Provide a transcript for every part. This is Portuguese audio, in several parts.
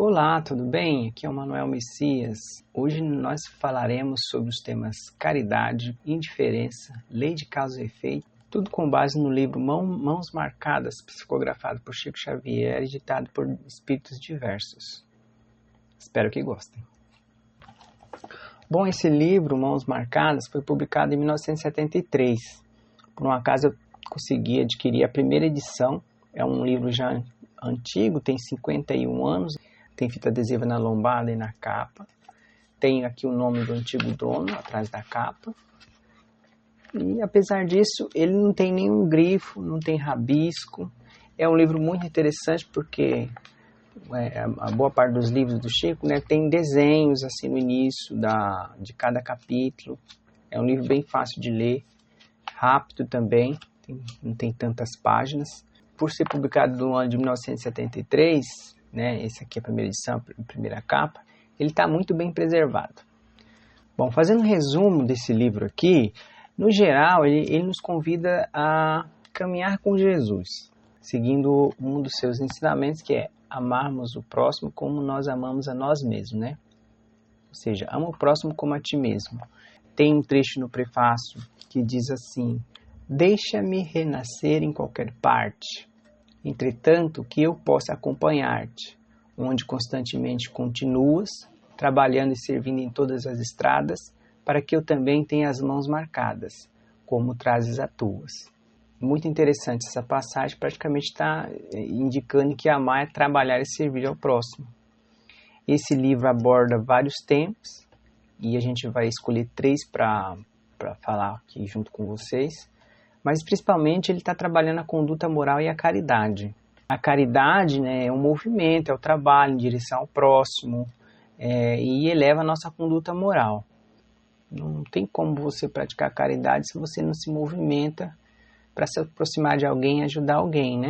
Olá, tudo bem? Aqui é o Manuel Messias. Hoje nós falaremos sobre os temas caridade, indiferença, lei de causa e efeito, tudo com base no livro Mãos Marcadas, psicografado por Chico Xavier e editado por espíritos diversos. Espero que gostem. Bom, esse livro, Mãos Marcadas, foi publicado em 1973. Por um acaso eu consegui adquirir a primeira edição. É um livro já antigo, tem 51 anos. Tem fita adesiva na lombada e na capa. Tem aqui o nome do antigo dono atrás da capa. E apesar disso, ele não tem nenhum grifo, não tem rabisco. É um livro muito interessante porque a boa parte dos livros do Chico, tem desenhos assim no início de cada capítulo. É um livro bem fácil de ler, rápido também, não tem tantas páginas. Por ser publicado no ano de 1973, esse aqui é a primeira edição, a primeira capa, ele está muito bem preservado. Bom, fazendo um resumo desse livro aqui, no geral, ele nos convida a caminhar com Jesus, seguindo um dos seus ensinamentos, que é amarmos o próximo como nós amamos a nós mesmos, Ou seja, ama o próximo como a ti mesmo. Tem um trecho no prefácio que diz assim: deixa-me renascer em qualquer parte, entretanto, que eu possa acompanhar-te, onde constantemente continuas, trabalhando e servindo em todas as estradas, para que eu também tenha as mãos marcadas, como trazes as tuas. Muito interessante essa passagem, praticamente está indicando que amar é trabalhar e servir ao próximo. Esse livro aborda vários temas, e a gente vai escolher 3 para falar aqui junto com vocês. Mas principalmente ele está trabalhando a conduta moral e a caridade. A caridade é um movimento, é o trabalho em direção ao próximo e eleva a nossa conduta moral. Não tem como você praticar caridade se você não se movimenta para se aproximar de alguém e ajudar alguém,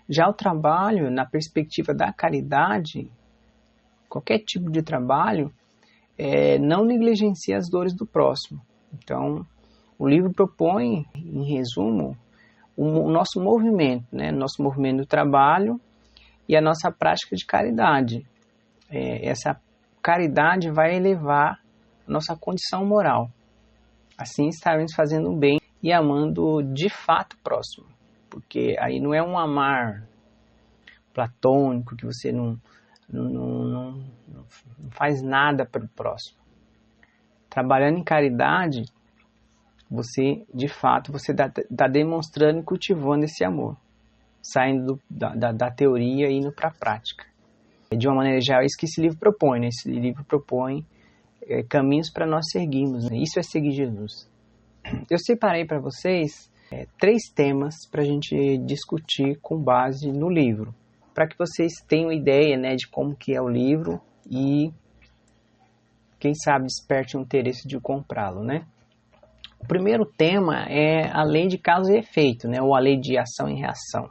Já o trabalho, na perspectiva da caridade, qualquer tipo de trabalho, não negligencia as dores do próximo. Então, o livro propõe, em resumo, o nosso movimento, Nosso movimento do trabalho e a nossa prática de caridade. Essa caridade vai elevar a nossa condição moral. Assim estaremos fazendo o bem e amando de fato o próximo. Porque aí não é um amar platônico, que você não faz nada para o próximo. Trabalhando em caridade, você está demonstrando e cultivando esse amor, saindo da teoria e indo para a prática. De uma maneira geral, é isso que esse livro propõe, Esse livro propõe caminhos para nós seguirmos, Isso é seguir Jesus. Eu separei para vocês 3 temas para a gente discutir com base no livro, para que vocês tenham ideia, de como que é o livro e, quem sabe, desperte o interesse de comprá-lo, O primeiro tema é a lei de causa e efeito, ou a lei de ação e reação.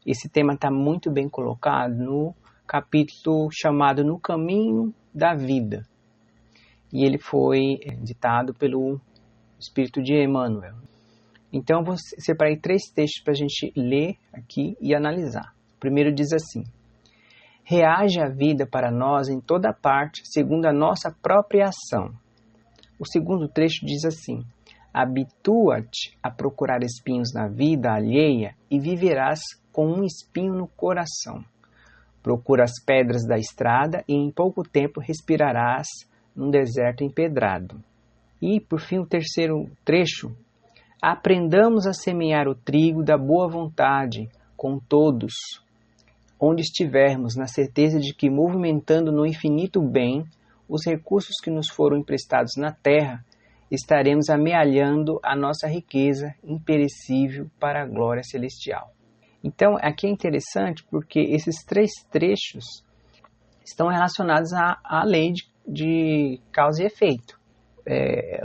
Esse tema está muito bem colocado no capítulo chamado No Caminho da Vida. E ele foi ditado pelo Espírito de Emmanuel. Então, eu separei 3 textos para a gente ler aqui e analisar. O primeiro diz assim: reage a vida para nós em toda parte, segundo a nossa própria ação. O segundo trecho diz assim: habitua-te a procurar espinhos na vida alheia e viverás com um espinho no coração. Procura as pedras da estrada e em pouco tempo respirarás num deserto empedrado. E, por fim, o terceiro trecho: aprendamos a semear o trigo da boa vontade com todos, onde estivermos, na certeza de que, movimentando no infinito bem os recursos que nos foram emprestados na terra, estaremos amealhando a nossa riqueza imperecível para a glória celestial. Então, aqui é interessante porque esses 3 trechos estão relacionados à lei de causa e efeito.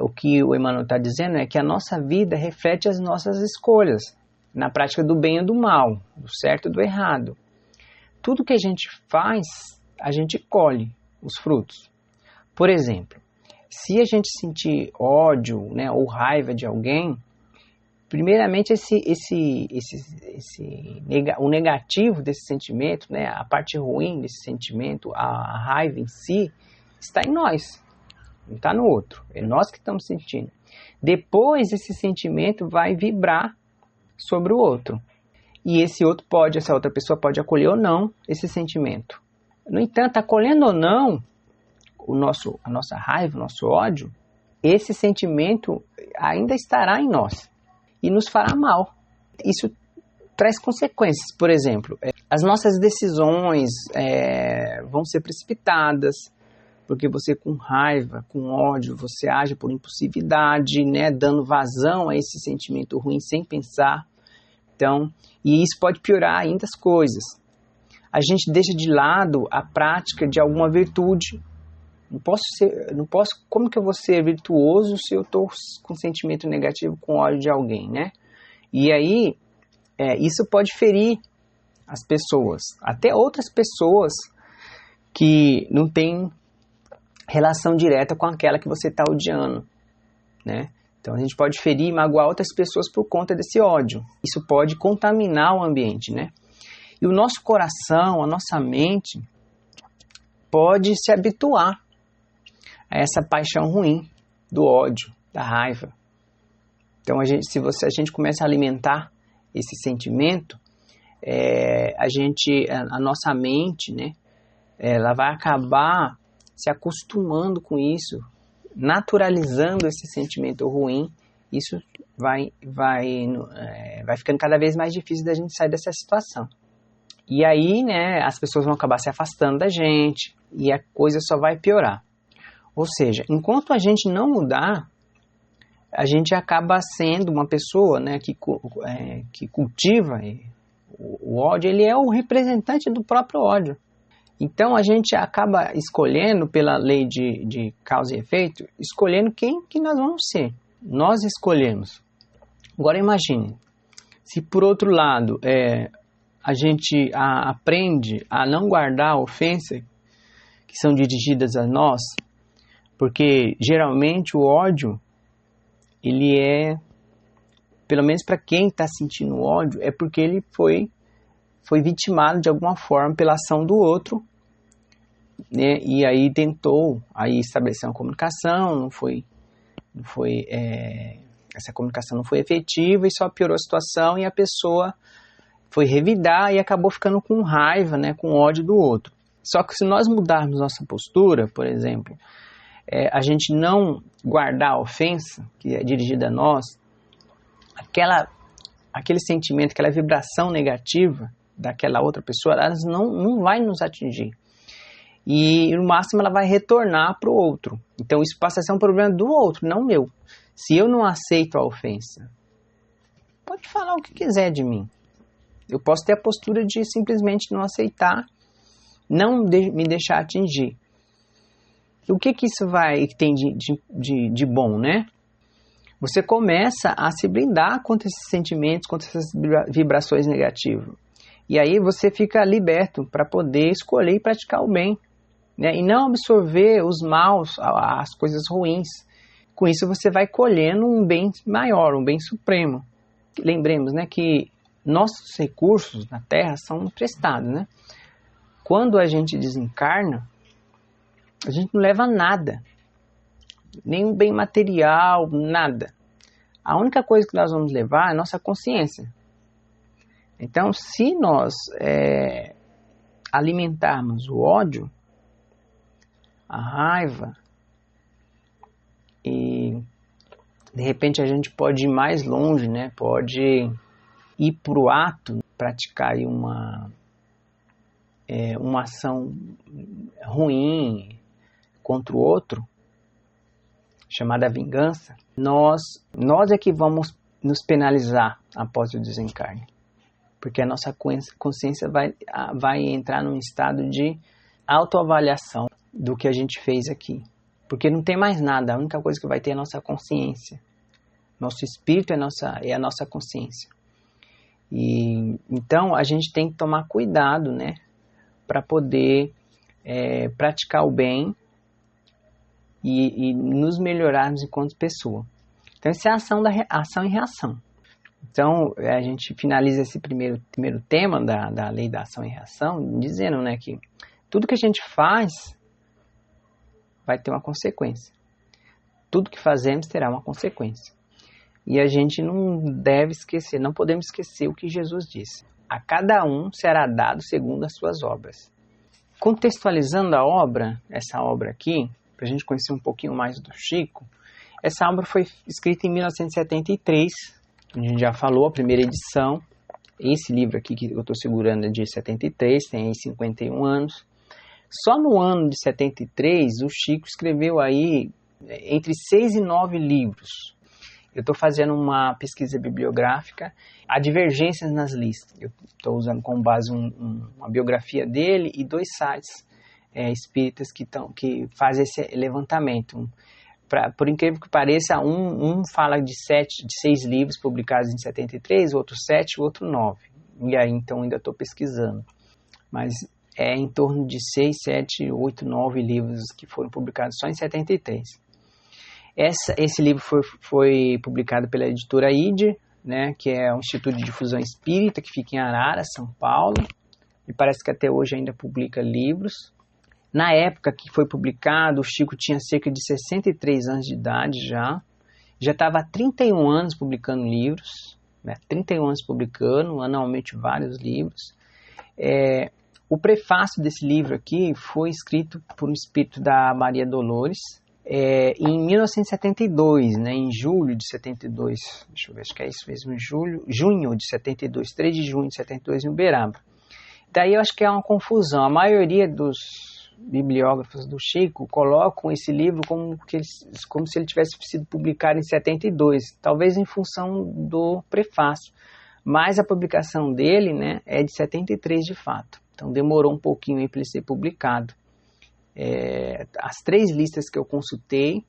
O que o Emmanuel está dizendo é que a nossa vida reflete as nossas escolhas, na prática do bem e do mal, do certo e do errado. Tudo que a gente faz, a gente colhe os frutos. Por exemplo, se a gente sentir ódio, ou raiva de alguém, Primeiramente, o negativo desse sentimento, né, a parte ruim desse sentimento, a raiva em si, está em nós, não está no outro, é nós que estamos sentindo. Depois, esse sentimento vai vibrar sobre o outro, e essa outra pessoa pode acolher ou não esse sentimento. No entanto, acolhendo ou não a nossa raiva, o nosso ódio, esse sentimento ainda estará em nós e nos fará mal. Isso traz consequências. Por exemplo, as nossas decisões vão ser precipitadas, porque você, com raiva, com ódio, você age por impulsividade, né, dando vazão a esse sentimento ruim sem pensar. Então, e isso pode piorar ainda as coisas. A gente deixa de lado a prática de alguma virtude. Como que eu vou ser virtuoso se eu estou com sentimento negativo, com ódio de alguém, né? E aí, isso pode ferir as pessoas, até outras pessoas que não têm relação direta com aquela que você está odiando, né? Então a gente pode ferir e magoar outras pessoas por conta desse ódio. Isso pode contaminar o ambiente, né? E o nosso coração, a nossa mente, pode se habituar a essa paixão ruim do ódio, da raiva. Então, se a gente começa a alimentar esse sentimento, a nossa mente, né, ela vai acabar se acostumando com isso, naturalizando esse sentimento ruim. Isso vai ficando cada vez mais difícil da gente sair dessa situação. E aí, né, as pessoas vão acabar se afastando da gente e a coisa só vai piorar. Ou seja, enquanto a gente não mudar, a gente acaba sendo uma pessoa, né, que cultiva o ódio. Ele é o representante do próprio ódio. Então a gente acaba escolhendo, pela lei de causa e efeito, escolhendo quem que nós vamos ser. Nós escolhemos. Agora imagine, se por outro lado a gente aprende a não guardar ofensas que são dirigidas a nós, porque geralmente o ódio, ele pelo menos para quem está sentindo ódio, é porque ele foi vitimado de alguma forma pela ação do outro, né? E aí tentou estabelecer uma comunicação, essa comunicação não foi efetiva e só piorou a situação, e a pessoa foi revidar e acabou ficando com raiva, né, com ódio do outro. Só que se nós mudarmos nossa postura, por exemplo, a gente não guardar a ofensa que é dirigida a nós, aquele sentimento, aquela vibração negativa daquela outra pessoa, ela não vai nos atingir. E no máximo ela vai retornar para o outro. Então isso passa a ser um problema do outro, não meu. Se eu não aceito a ofensa, pode falar o que quiser de mim. Eu posso ter a postura de simplesmente não aceitar, não me deixar atingir. O que isso tem de bom, né? Você começa a se blindar contra esses sentimentos, contra essas vibrações negativas. E aí você fica liberto para poder escolher e praticar o bem, né? E não absorver os maus, as coisas ruins. Com isso você vai colhendo um bem maior, um bem supremo. Lembremos, né, que nossos recursos na Terra são emprestados, né? Quando a gente desencarna, a gente não leva nada, nenhum bem material, nada. A única coisa que nós vamos levar é a nossa consciência. Então, se nós alimentarmos o ódio, a raiva, e de repente a gente pode ir mais longe, né? Pode ir para o ato, praticar aí uma ação ruim contra o outro, chamada vingança. Nós é que vamos nos penalizar após o desencarne, porque a nossa consciência vai entrar num estado de autoavaliação do que a gente fez aqui, porque não tem mais nada. A única coisa que vai ter é a nossa consciência. Nosso espírito é a nossa consciência. E então a gente tem que tomar cuidado, né, para poder praticar o bem e nos melhorarmos enquanto pessoa. Então, essa é a ação e reação. Então, a gente finaliza esse primeiro tema da lei da ação e reação, dizendo, né, que tudo que a gente faz vai ter uma consequência. Tudo que fazemos terá uma consequência. E a gente não deve esquecer, não podemos esquecer o que Jesus disse. A cada um será dado segundo as suas obras. Contextualizando a obra, essa obra aqui, para a gente conhecer um pouquinho mais do Chico, essa obra foi escrita em 1973, a gente já falou, a primeira edição. Esse livro aqui que eu estou segurando é de 73, tem aí 51 anos. Só no ano de 73, o Chico escreveu aí entre 6 e 9 livros. Eu estou fazendo uma pesquisa bibliográfica, há divergências nas listas. Eu estou usando como base uma biografia dele e 2 sites espíritas que fazem esse levantamento. Por incrível que pareça, um fala de 6 livros publicados em 73, o outro 7, o outro 9. E aí, então, ainda estou pesquisando. Mas é em torno de 6, 7, 8, 9 livros que foram publicados só em 73. Esse livro foi publicado pela editora ID, né, que é um Instituto de Difusão Espírita, que fica em Arara, São Paulo, e parece que até hoje ainda publica livros. Na época que foi publicado, o Chico tinha cerca de 63 anos de idade já estava há 31 anos publicando livros, né, 31 anos publicando, anualmente vários livros. O prefácio desse livro aqui foi escrito por um espírito da Maria Dolores, em 1972, né, em julho de 72, deixa eu ver, acho que é isso mesmo, junho de 72, 3 de junho de 72 em Uberaba. Daí eu acho que é uma confusão, a maioria dos bibliógrafos do Chico colocam esse livro como se ele tivesse sido publicado em 72, talvez em função do prefácio, mas a publicação dele, né, é de 73 de fato, então demorou um pouquinho aí para ele ser publicado. As 3 listas que eu consultei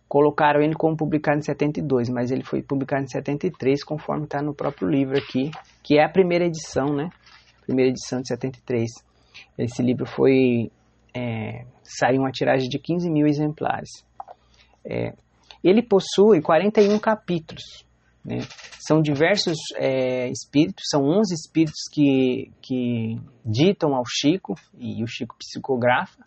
colocaram ele como publicado em 72, mas ele foi publicado em 73, conforme está no próprio livro aqui, que é a primeira edição, né? Primeira edição de 73. Esse livro saiu uma tiragem de 15 mil exemplares. Ele possui 41 capítulos, né? São diversos espíritos, são 11 espíritos que ditam ao Chico, e o Chico psicografa.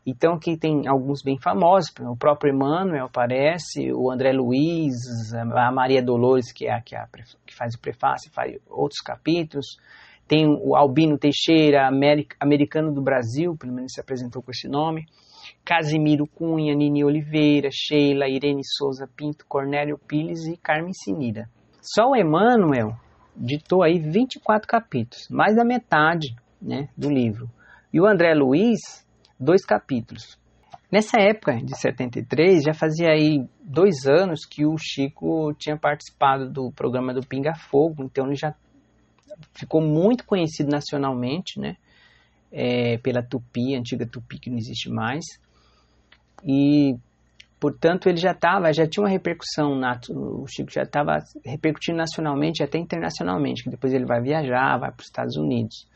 Então aqui tem alguns bem famosos, o próprio Emmanuel aparece, o André Luiz, a Maria Dolores, que faz o prefácio, faz outros capítulos. Tem o Albino Teixeira, americano do Brasil, pelo menos se apresentou com esse nome. Casimiro Cunha, Nini Oliveira, Sheila, Irene Souza Pinto, Cornélio Pires e Carmen Sinira. Só o Emmanuel ditou aí 24 capítulos, mais da metade, né, do livro. E o André Luiz, 2 capítulos. Nessa época de 73, já fazia aí 2 anos que o Chico tinha participado do programa do Pinga Fogo, então ele já ficou muito conhecido nacionalmente, né, pela Tupi, a antiga Tupi que não existe mais. E, portanto, ele já tinha uma repercussão, o Chico já estava repercutindo nacionalmente e até internacionalmente, que depois ele vai viajar, vai para os Estados Unidos.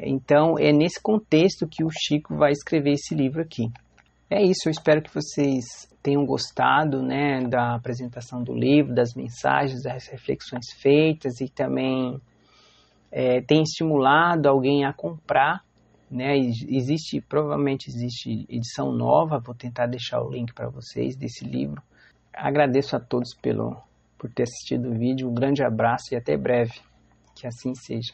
Então, é nesse contexto que o Chico vai escrever esse livro aqui. É isso, eu espero que vocês tenham gostado, né, da apresentação do livro, das mensagens, das reflexões feitas, e também tenha estimulado alguém a comprar, né? Provavelmente existe edição nova, vou tentar deixar o link para vocês desse livro. Agradeço a todos por ter assistido o vídeo, um grande abraço e até breve, que assim seja.